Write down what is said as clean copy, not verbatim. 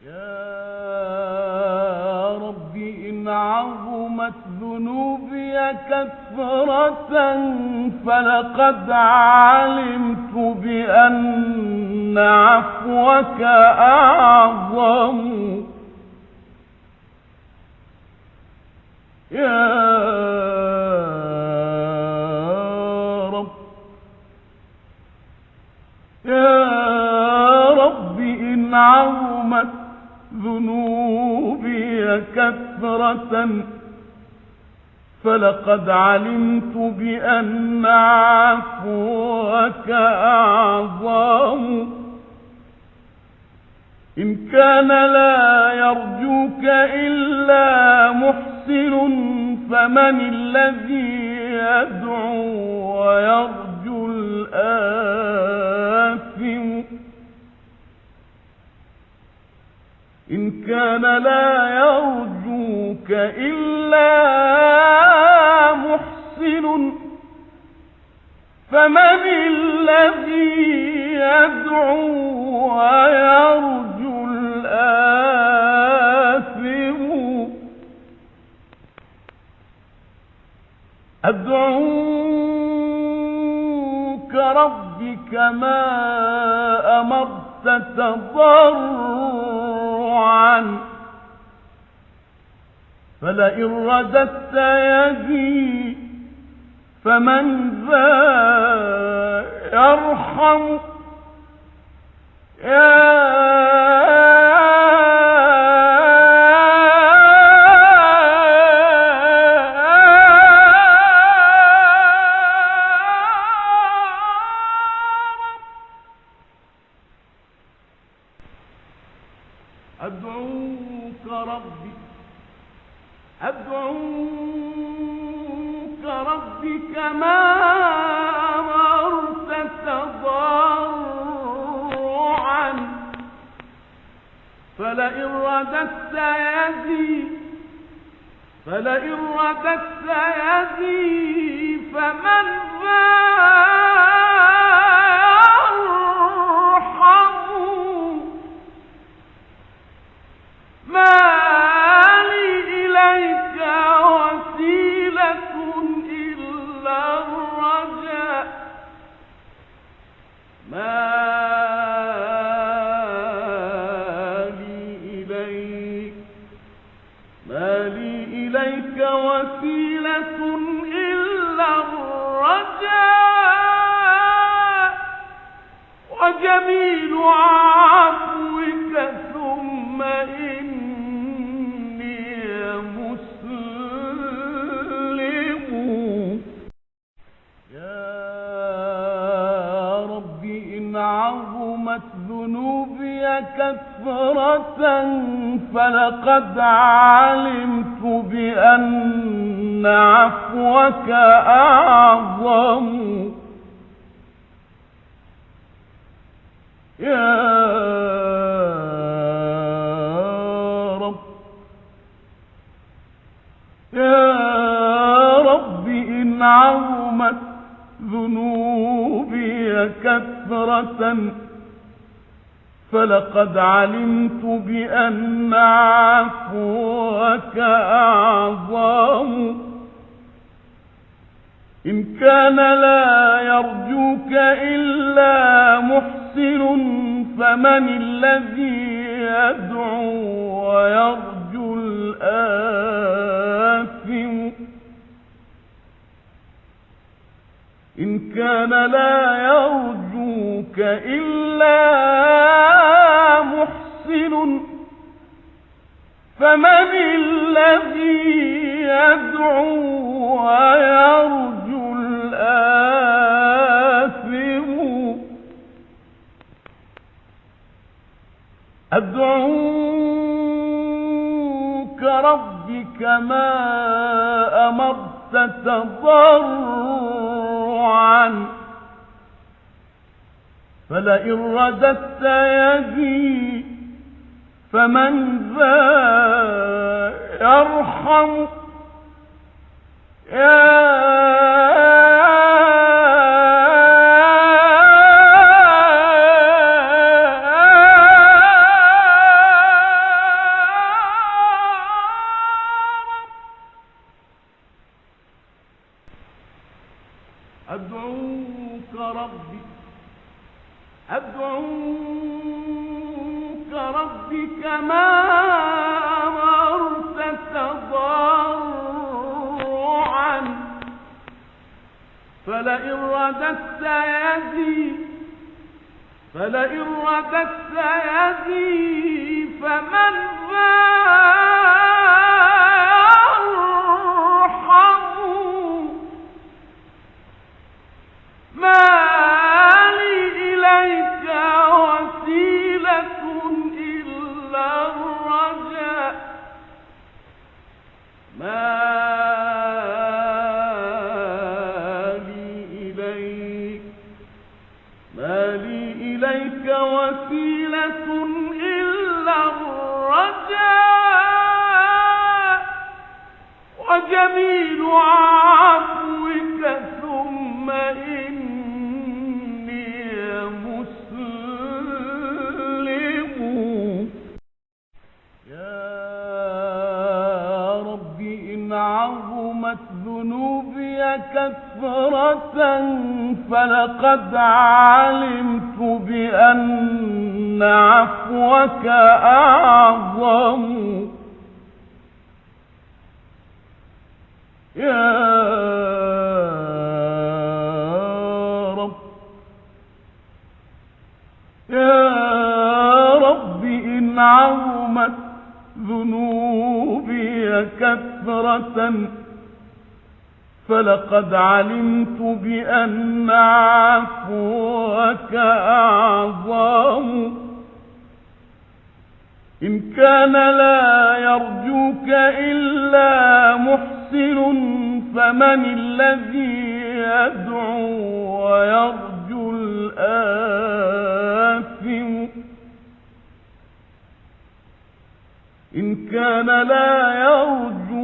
يا رب إن عظمت ذنوبي كثرة فلقد علمت بأن عفوك أعظم. يا رب إن عظمت ذنوبي كثرة فلقد علمت بأن عفوك أعظم. إن كان لا يرجوك إلا محسن فمن الذي يدعو ويرجو الآثم. إن كان لا يرجوك إلا محسن فمن الذي يدعو ويرجو الآثم. أدعوك ربي كما أمرت تضرعا فلئن رددت يدي فمن ذا يرحم. أدعوك ربي كما أمرت تضرعا فلئن رددت يدي فمن ذا يرحم. ما لي إليك وسيلة إلا الرجاء. ما لي إليك وسيلة إلا الرجاء وجميل عفوك ثم إني مسلم. يا رب إن عظمت ذنوبي كثرة فلقد علمت بأن عفوك أعظم. يا رب إن عظمت ذنوبي كثرة فلقد علمت بأن عفوك أعظم. إن كان لا يرجوك إلا محسن فمن الذي يدعو ويرجو الآثم. إن كان لا يرجوك إلا محسن فمن الذي يدعو ويرجو الآثم. أدعوك ربي كما أمرت تضرعا فلئن رددت يدي فمن ذا يرحم. ربك ما أمرت تضرعا فلئن رددت يدي فمن ذا يرحم ما لي إليك وسيلة إلا الرجاء ما لي إليك وسيلة إلا الرجاء وجميل عفوك ثم إني مسلم يا رب إن عظمت ذنوبي كثرة فلقد علمت بأن عفوك أعظم يا رب إن عظمت ذنوبي كثرة فلقد علمت بأن عفوك أعظم إن كان لا يرجوك إلا محسن فمن الذي يدعو ويرجو الآثم إن كان لا يرجو